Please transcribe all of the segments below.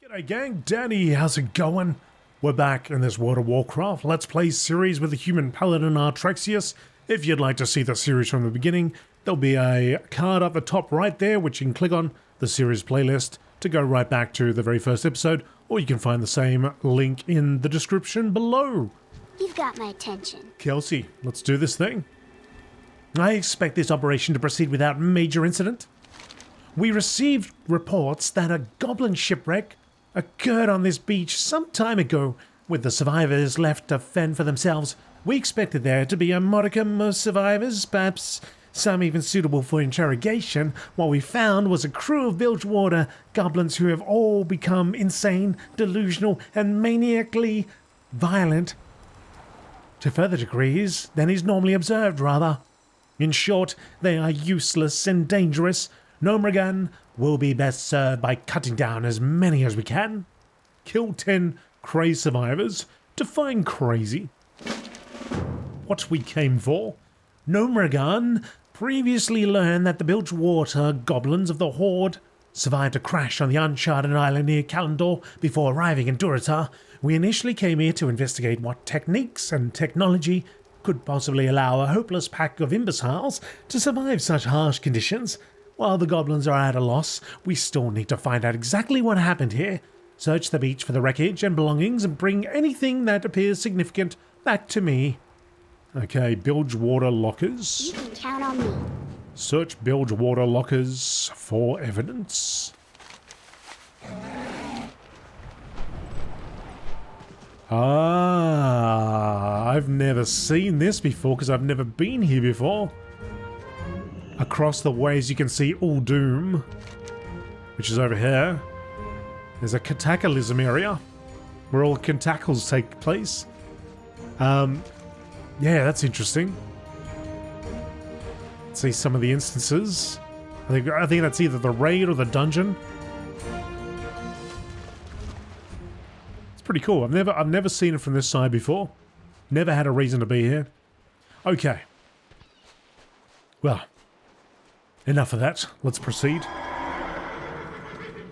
G'day gang, Danny, how's it going? We're back in this World of Warcraft Let's Play series with the Human Paladin Artraxius. If you'd like to see the series from the beginning, there'll be a card up the top right there which you can click on, the series playlist, to go right back to the very first episode, or you can find the same link in the description below. You've got my attention. Kelsey, let's do this thing. I expect this operation to proceed without major incident. We received reports that a Goblin shipwreck occurred on this beach some time ago, with the survivors left to fend for themselves. We expected there to be a modicum of survivors, perhaps some even suitable for interrogation. What we found was a crew of bilgewater goblins who have all become insane, delusional, and maniacally violent to further degrees than is normally observed, rather. In short, they are useless and dangerous. Nomragan will be best served by cutting down as many as we can. Kill 10 crazy survivors. Define crazy. What we came for. Nomragan previously learned that the Bilgewater goblins of the Horde survived a crash on the uncharted island near Kalimdor before arriving in Durotar. We initially came here to investigate what techniques and technology could possibly allow a hopeless pack of imbeciles to survive such harsh conditions. While the goblins are at a loss, we still need to find out exactly what happened here, search the beach for the wreckage and belongings, and bring anything that appears significant back to me. Okay, Bilgewater lockers. You can count on me. Search Bilgewater lockers for evidence. I've never seen this before because I've never been here before. Across the ways you can see Uldum, which is over here. There's a cataclysm area where all cataclysms take place. Yeah, that's interesting. Let's see some of the instances. I think that's either the raid or the dungeon. It's pretty cool. I've never seen it from this side before. Never had a reason to be here. Okay. Well, enough of that. Let's proceed.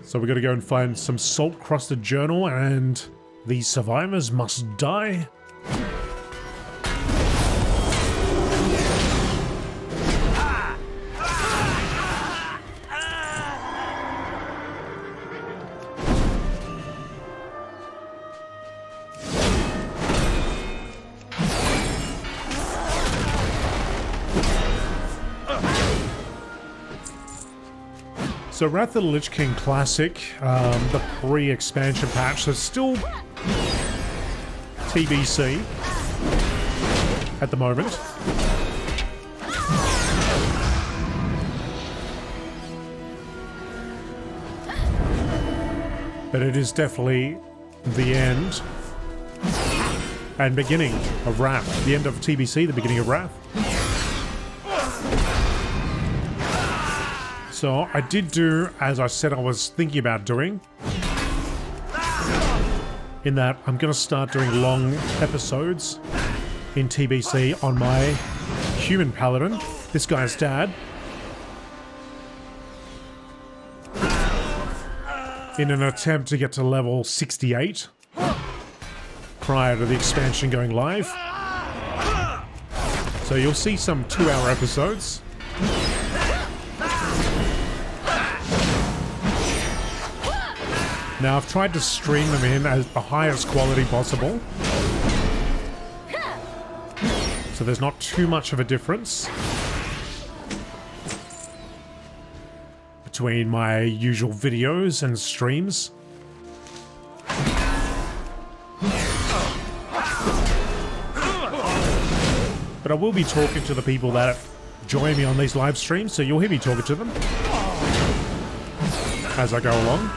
So we got to go and find some salt-crusted journal, and these survivors must die. So Wrath of the Lich King Classic, the pre-expansion patch, so still TBC at the moment. But it is definitely the end and beginning of Wrath. The end of TBC, the beginning of Wrath. So I did do, as I said I was thinking about doing, in that I'm going to start doing long episodes in TBC on my Human Paladin, this guy's dad, in an attempt to get to level 68 prior to the expansion going live. So you'll see some 2-hour episodes. Now, I've tried to stream them in as the highest quality possible, so there's not too much of a difference between my usual videos and streams. But I will be talking to the people that join me on these live streams, so you'll hear me talking to them as I go along.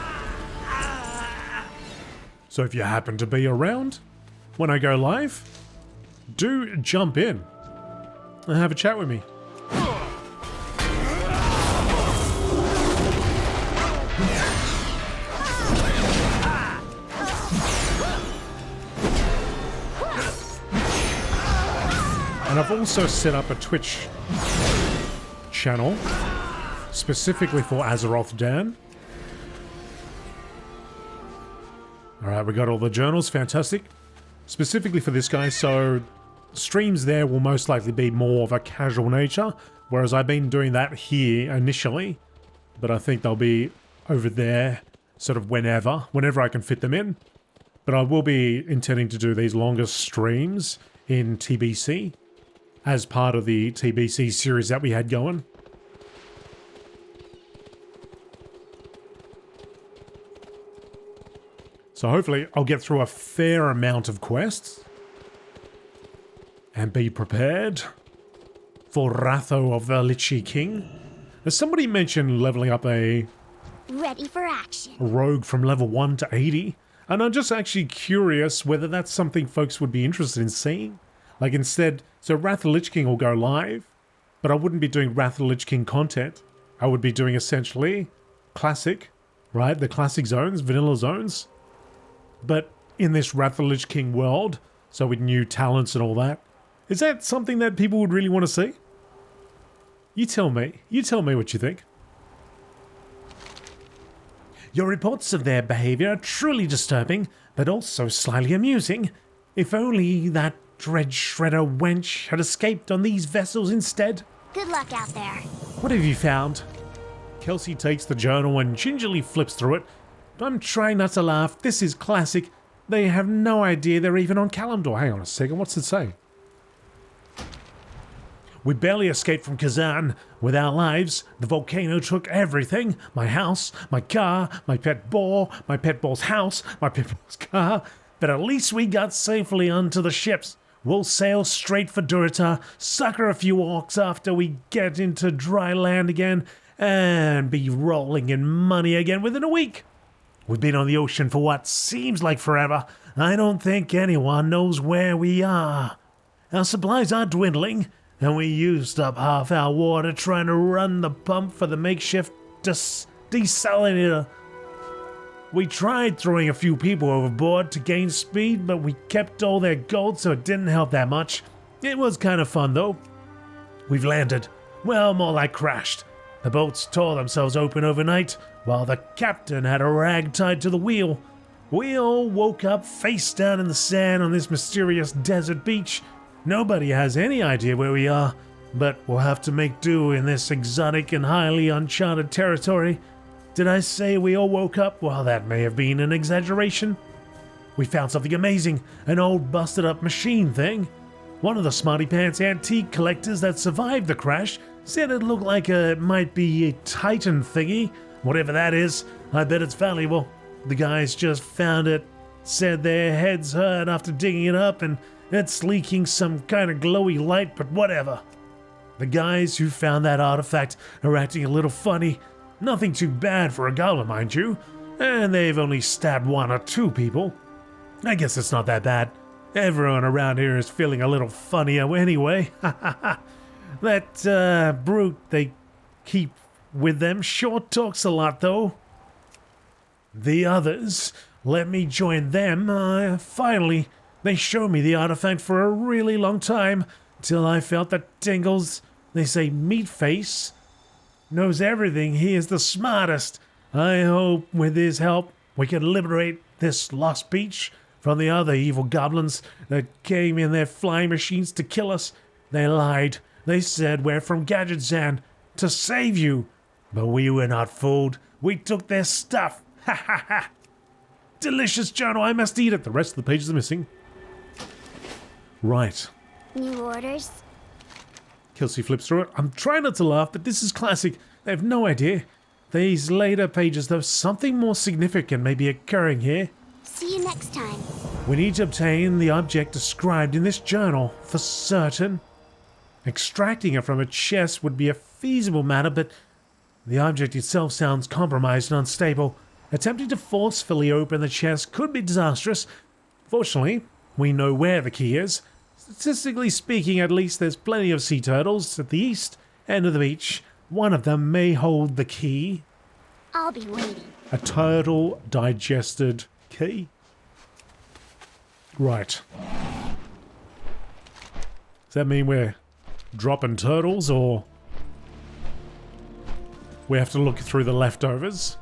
So if you happen to be around when I go live, do jump in and have a chat with me. And I've also set up a Twitch channel specifically for Azeroth Dan. Alright, we got all the journals. Fantastic. Specifically for this guy, so streams there will most likely be more of a casual nature, whereas I've been doing that here initially, but I think they'll be over there sort of whenever I can fit them in. But I will be intending to do these longer streams in TBC as part of the TBC series that we had going. So hopefully I'll get through a fair amount of quests and be prepared for Ratho of the Lich King. As somebody mentioned leveling up a Ready for action. rogue from level 1 to 80, and I'm just actually curious whether that's something folks would be interested in seeing. Like instead, so Wrath of the Lich King will go live, but I wouldn't be doing Wrath of the Lich King content. I would be doing essentially classic, right? The classic zones, vanilla zones. But in this Wrath of the Lich King world, so with new talents and all that, is that something that people would really want to see? You tell me what you think. Your reports of their behavior are truly disturbing, but also slightly amusing. If only that dread shredder wench had escaped on these vessels instead. Good luck out there. What have you found? Kelsey takes the journal and gingerly flips through it. I'm trying not to laugh. This is classic. They have no idea they're even on Kalimdor. Hang on a second, what's it say? We barely escaped from Kazan with our lives. The volcano took everything. My house, my car, my pet boar, my pet boar's house, my pet boar's car. But at least we got safely onto the ships. We'll sail straight for Durita, sucker a few orcs after we get into dry land again, and be rolling in money again within a week. We've been on the ocean for what seems like forever. I don't think anyone knows where we are. Our supplies are dwindling, and we used up half our water trying to run the pump for the makeshift desalinator. We tried throwing a few people overboard to gain speed, but we kept all their gold, so it didn't help that much. It was kind of fun, though. We've landed. Well, more like crashed. The boats tore themselves open overnight, while the captain had a rag tied to the wheel. We all woke up face down in the sand on this mysterious desert beach. Nobody has any idea where we are, but we'll have to make do in this exotic and highly uncharted territory. Did I say we all woke up? Well, that may have been an exaggeration. We found something amazing, an old busted up machine thing. One of the smarty pants antique collectors that survived the crash said it looked like it might be a Titan thingy. Whatever that is, I bet it's valuable. The guys just found it, said their heads hurt after digging it up, and it's leaking some kind of glowy light, but whatever. The guys who found that artifact are acting a little funny. Nothing too bad for a goblin, mind you, and they've only stabbed 1 or 2 people. I guess it's not that bad. Everyone around here is feeling a little funnier anyway. That brute they keep with them sure talks a lot, though. The others let me join them. Finally, they showed me the artifact for a really long time, till I felt that tingles. They say Meatface knows everything. He is the smartest. I hope with his help we can liberate this lost beach from the other evil goblins that came in their flying machines to kill us. They lied. They said we're from Gadgetzan to save you. But we were not fooled. We took their stuff. Ha ha ha. Delicious journal. I must eat it. The rest of the pages are missing. Right. New orders? Kelsey flips through it. I'm trying not to laugh, but this is classic. They have no idea. These later pages, though, something more significant may be occurring here. See you next time. We need to obtain the object described in this journal, for certain. Extracting it from a chest would be a feasible matter, but the object itself sounds compromised and unstable. Attempting to forcefully open the chest could be disastrous. Fortunately, we know where the key is. Statistically speaking, at least, there's plenty of sea turtles at the east end of the beach. One of them may hold the key. I'll be waiting. A turtle-digested key. Right. Does that mean we're dropping turtles, or we have to look through the leftovers?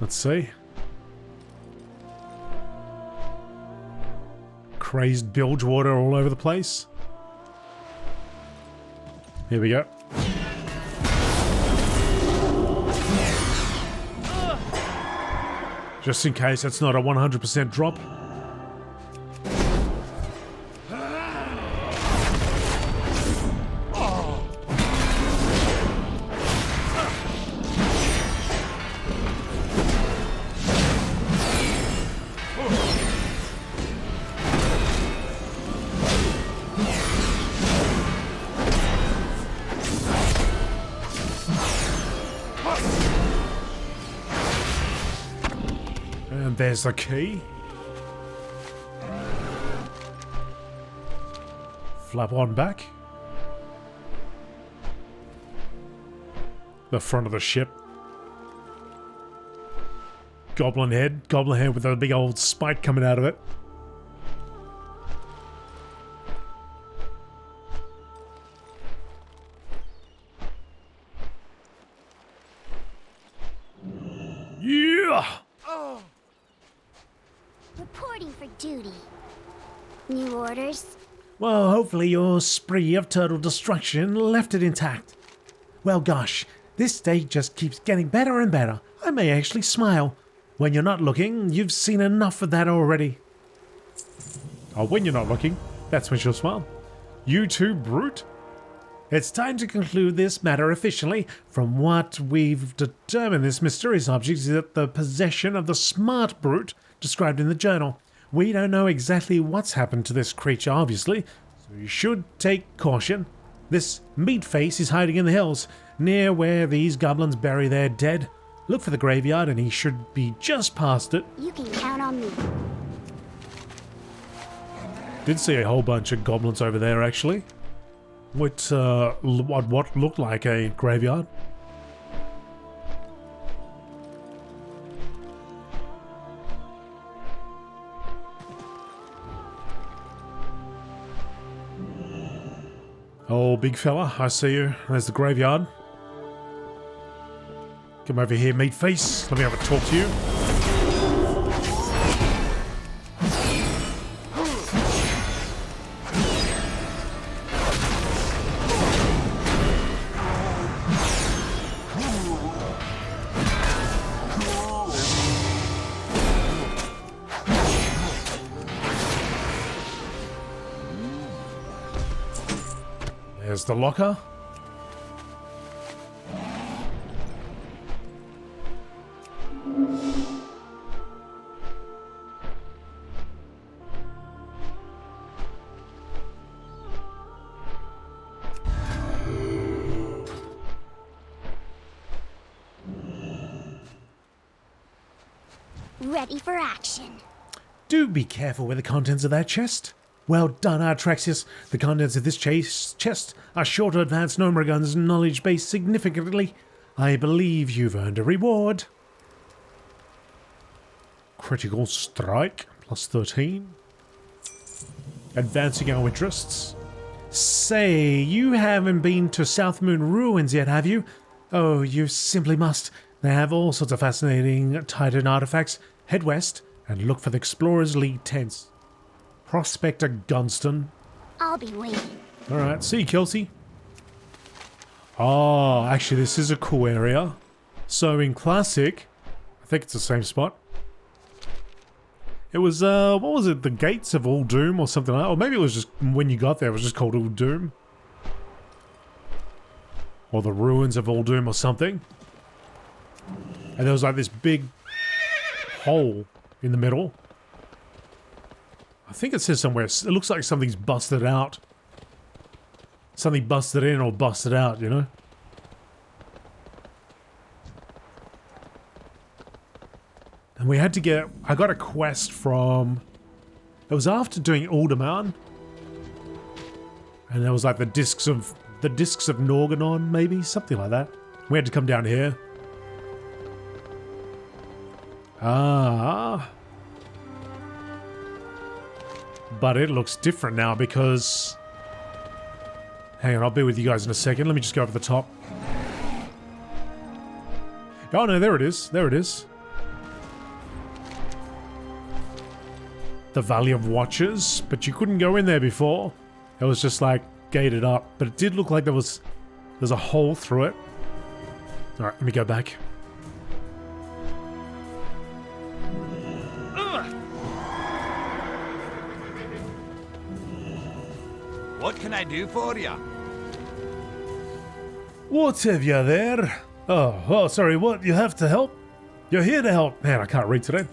Let's see. Crazed bilge water all over the place. Here we go. Just in case that's not a 100% drop. And there's the key. Flap on back. The front of the ship. Goblin head with a big old spike coming out of it. Yeah! Reporting for duty. New orders? Well, hopefully your spree of turtle destruction left it intact. Well, gosh, this day just keeps getting better and better. I may actually smile. When you're not looking, you've seen enough of that already. Oh, when you're not looking, that's when she'll smile. You too, brute? It's time to conclude this matter officially. From what we've determined, this mysterious object is at the possession of the smart brute described in the journal. We don't know exactly what's happened to this creature, obviously, so you should take caution. This meat face is hiding in the hills, near where these goblins bury their dead. Look for the graveyard and he should be just past it. You can count on me. Did see a whole bunch of goblins over there, actually. What looked like a graveyard. Oh, big fella, I see you. There's the graveyard. Come over here, meat face. Let me have a talk to you. There's the locker. Ready for action. Do be careful with the contents of that chest. Well done, Artraxius. The contents of this chest are sure to advance Gnomeregan's knowledge base significantly. I believe you've earned a reward. Critical strike, plus 13. Advancing our interests. Say, you haven't been to Southmoon ruins yet, have you? Oh, you simply must. They have all sorts of fascinating Titan artifacts. Head west and look for the Explorers League tents. Prospector Gunston. I'll be waiting. Alright, see you, Kelsey. Oh, actually, this is a cool area. So in Classic, I think it's the same spot. It was, what was it? The Gates of All Doom or something like that? Or maybe it was just, when you got there, it was just called All Doom. Or the Ruins of All Doom or something. And there was like this big hole in the middle. I think it says somewhere, it looks like something's busted out. Something busted in or busted out, you know? And we had to get, I got a quest from, it was after doing Alderman. And there was like the discs of Norganon, maybe? Something like that. We had to come down here. Ah. But it looks different now because... Hang on, I'll be with you guys in a second. Let me just go over the top. Oh no, there it is. There it is. the Valley of Watchers, but you couldn't go in there before. It was just like gated up, but it did look like there's a hole through it. All right, let me go back. What can I do for you? What have you there? Oh, sorry, what? You have to help? You're here to help. Man, I can't read today.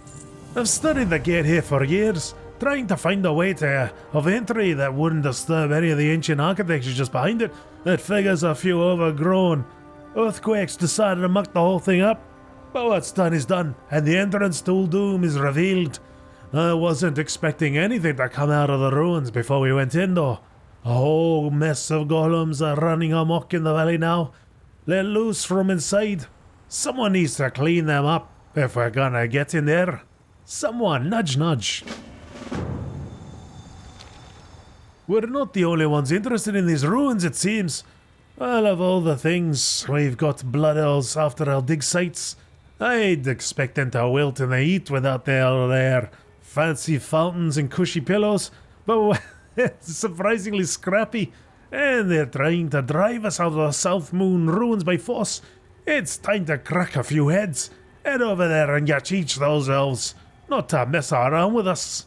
I've studied the gate here for years, trying to find a way of entry that wouldn't disturb any of the ancient architecture just behind it. It figures a few overgrown earthquakes decided to muck the whole thing up. But what's done is done, and the entrance to Doom is revealed. I wasn't expecting anything to come out of the ruins before we went in, though. A whole mess of golems are running amok in the valley now. Let loose from inside. Someone needs to clean them up if we're gonna get in there. Someone, nudge nudge. We're not the only ones interested in these ruins, it seems. Well, of all the things, we've got blood elves after our dig sites. I'd expect them to wilt in the heat without their fancy fountains and cushy pillows, but it's surprisingly scrappy, and they're trying to drive us out of the Southmoon ruins by force. It's time to crack a few heads. Head over there and teach those elves not to mess around with us.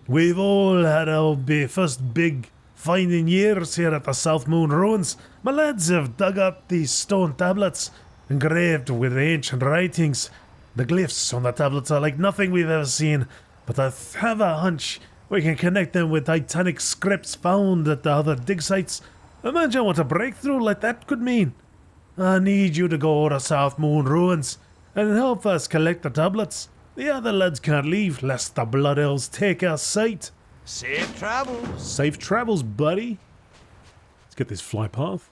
We've all had our first big finding years here at the Southmoon ruins. My lads have dug up these stone tablets, engraved with ancient writings. The glyphs on the tablets are like nothing we've ever seen, but I have a hunch we can connect them with titanic scripts found at the other dig sites. Imagine what a breakthrough like that could mean. I need you to go to Southmoon ruins and help us collect the tablets. The other lads can't leave lest the blood elves take our sight. Safe travels. Safe travels, buddy. Let's get this fly path.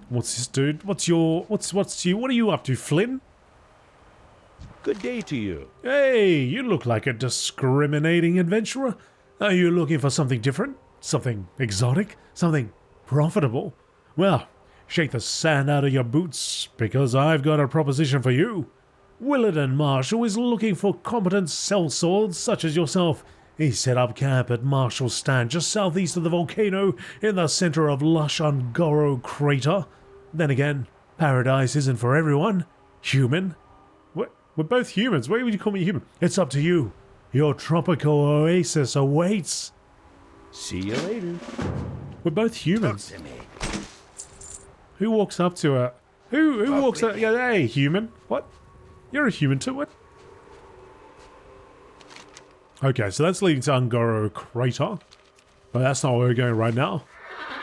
What's this, dude? What are you up to, Flynn? Good day to you. Hey, you look like a discriminating adventurer. Are you looking for something different? Something exotic? Something profitable? Well, shake the sand out of your boots, because I've got a proposition for you. Willardin Marshall is looking for competent sellswords such as yourself. He set up camp at Marshall's Stand just southeast of the volcano in the center of lush Ungoro crater. Then again, paradise isn't for everyone. Human? We're both humans. Why would you call me human? It's up to you. Your tropical oasis awaits. See you later. We're both humans. Talk to me. Who walks up to a... Who walks up... Yeah, hey, human. What? You're a human too, what? Okay, so that's leading to Ungoro Crater. But that's not where we're going right now.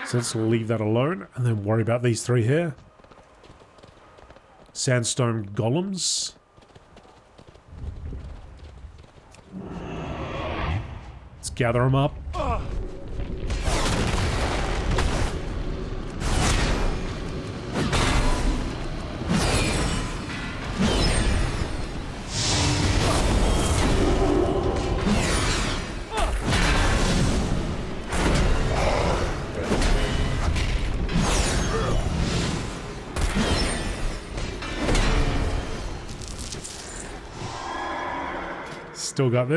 So let's leave that alone and then worry about these three here. Sandstone golems. Let's gather them up.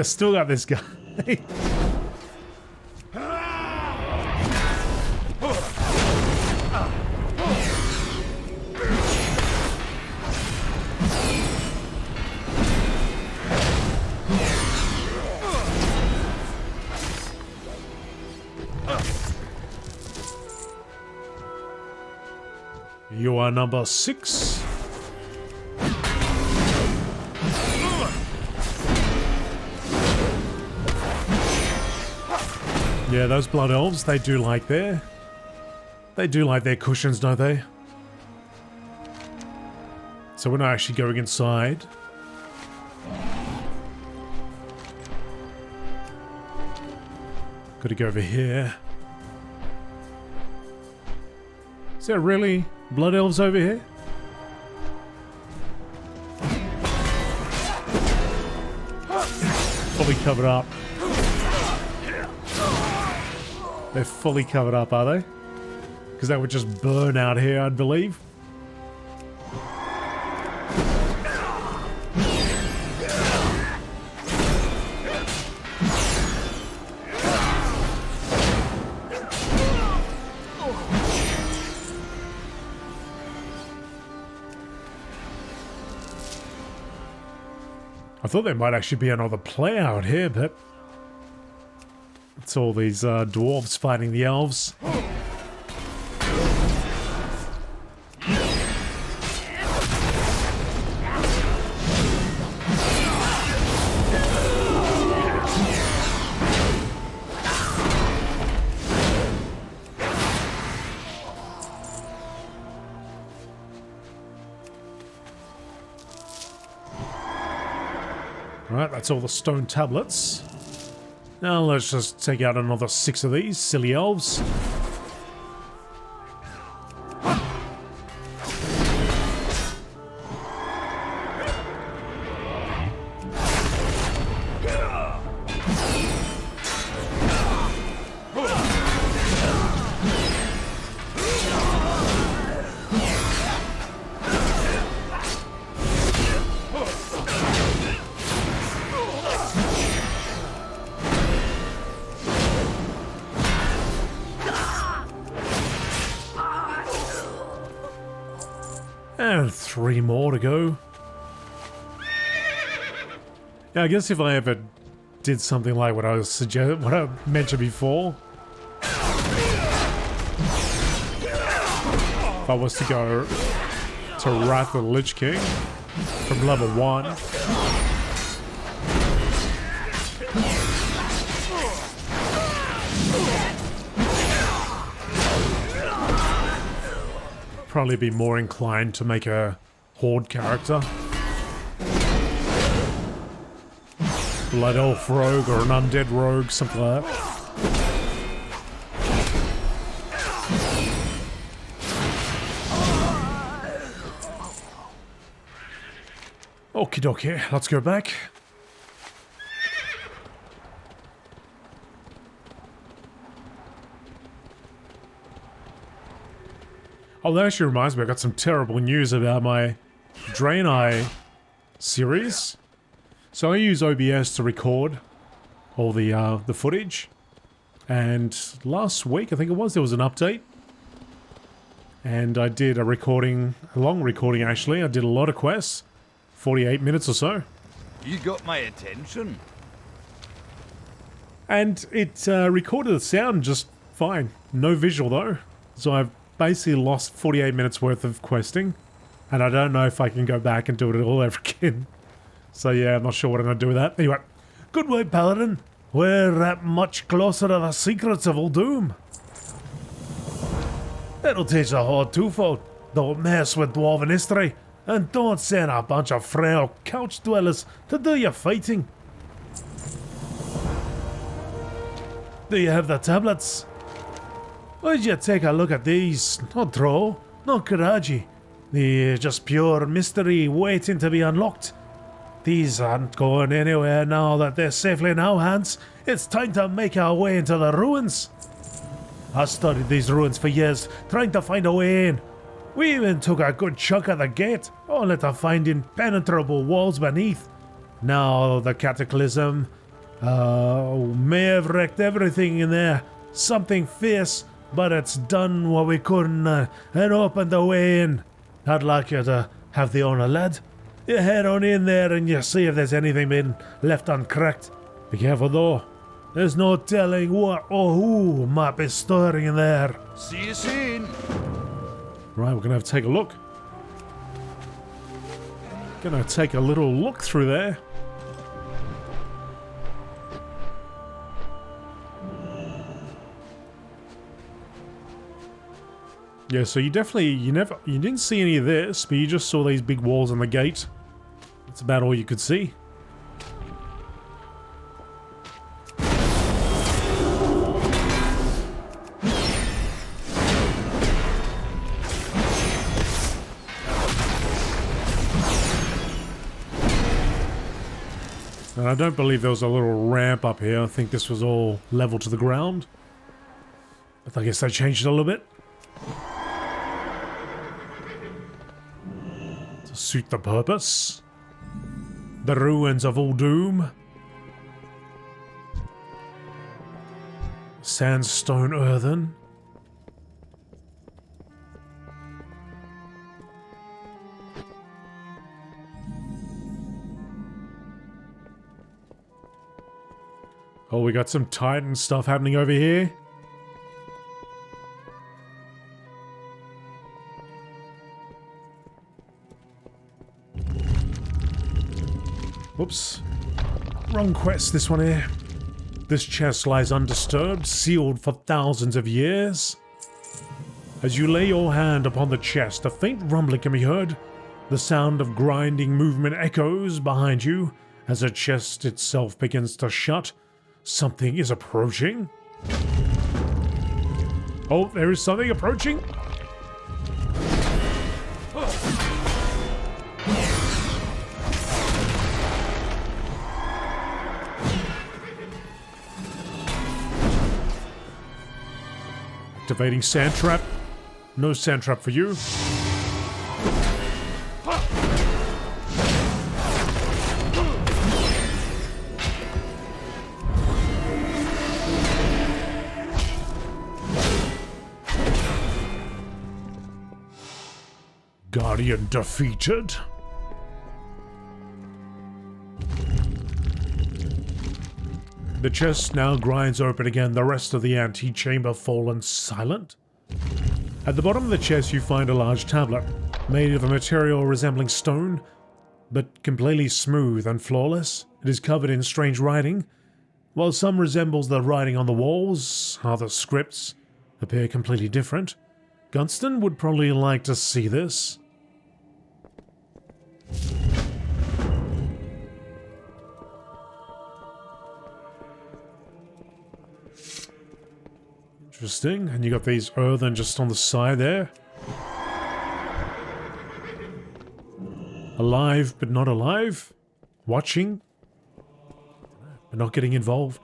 Still got this guy. You are number 6. Yeah, those blood elves, they do like their cushions, don't they? So we're not actually going inside. Gotta go over here. Is there really blood elves over here? Fully covered up. They're fully covered up, are they? Because that would just burn out here, I'd believe. I thought there might actually be another player out here, but it's all these dwarves fighting the elves. Right, that's all the stone tablets. Now let's just take out another 6 of these silly elves. And 3 more to go. Yeah, I guess if I ever did something like what I mentioned before, if I was to go to Wrath of the Lich King from level 1, probably be more inclined to make a horde character. Blood Elf Rogue or an Undead Rogue, something like that. Okie dokie, let's go back. Oh, that actually reminds me, I got some terrible news about my Draenei series. So I use OBS to record all the footage. And last week, I think it was, there was an update. And I did a recording, a long recording actually. I did a lot of quests, 48 minutes or so. You got my attention. And it recorded the sound just fine. No visual though. So I've basically lost 48 minutes worth of questing. And I don't know if I can go back and do it all over again. So yeah, I'm not sure what I'm going to do with that. Anyway, good work, Paladin. We're that much closer to the secrets of Uldum. It'll teach the horde twofold. Don't mess with dwarven history. And don't send a bunch of frail couch dwellers to do your fighting. Do you have the tablets? Would you take a look at these? No troll, no Karaji. They're just pure mystery waiting to be unlocked. These aren't going anywhere now that they're safely in our hands. It's time to make our way into the ruins. I studied these ruins for years, trying to find a way in. We even took a good chunk at the gate, only to find impenetrable walls beneath. Now the cataclysm may have wrecked everything in there. Something fierce, but it's done what we couldn't and opened the way in. I'd like you to have the honor, lad. You head on in there and you see if there's anything been left uncracked. Be careful though. There's no telling what or who might be stirring in there. See you soon. Right, we're gonna have to take a look. Gonna take a little look through there. Yeah, so you didn't see any of this, but you just saw these big walls on the gate. That's about all you could see. And I don't believe there was a little ramp up here. I think this was all level to the ground. But I guess they changed it a little bit. To suit the purpose. The ruins of Uldum. Sandstone earthen. Oh, we got some Titan stuff happening over here. Whoops. Wrong quest, this one here. This chest lies undisturbed, sealed for thousands of years. As you lay your hand upon the chest, a faint rumbling can be heard. The sound of grinding movement echoes behind you as the chest itself begins to shut. Something is approaching. Oh, there is something approaching. Activating sand trap. No sand trap for you. Guardian defeated. The chest now grinds open again, the rest of the antechamber fallen silent. At the bottom of the chest you find a large tablet, made of a material resembling stone, but completely smooth and flawless. It is covered in strange writing. While some resembles the writing on the walls, other scripts appear completely different. Gunston would probably like to see this. Interesting, and you got these earthen just on the side there. Alive but not alive. Watching but not getting involved.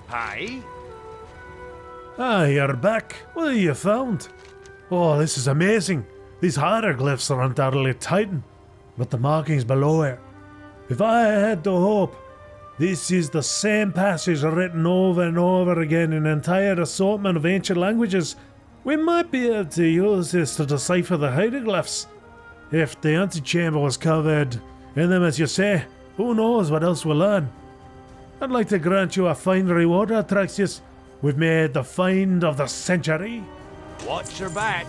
Hi. Ah, you're back. What have you found? Oh, this is amazing. These hieroglyphs are undoubtedly Titan, but the markings below it. If I had to hope, this is the same passage written over and over again in an entire assortment of ancient languages. We might be able to use this to decipher the hieroglyphs. If the antechamber was covered in them, as you say, who knows what else we'll learn. I'd like to grant you a fine reward, Artraxius. We've made the find of the century. Watch your back.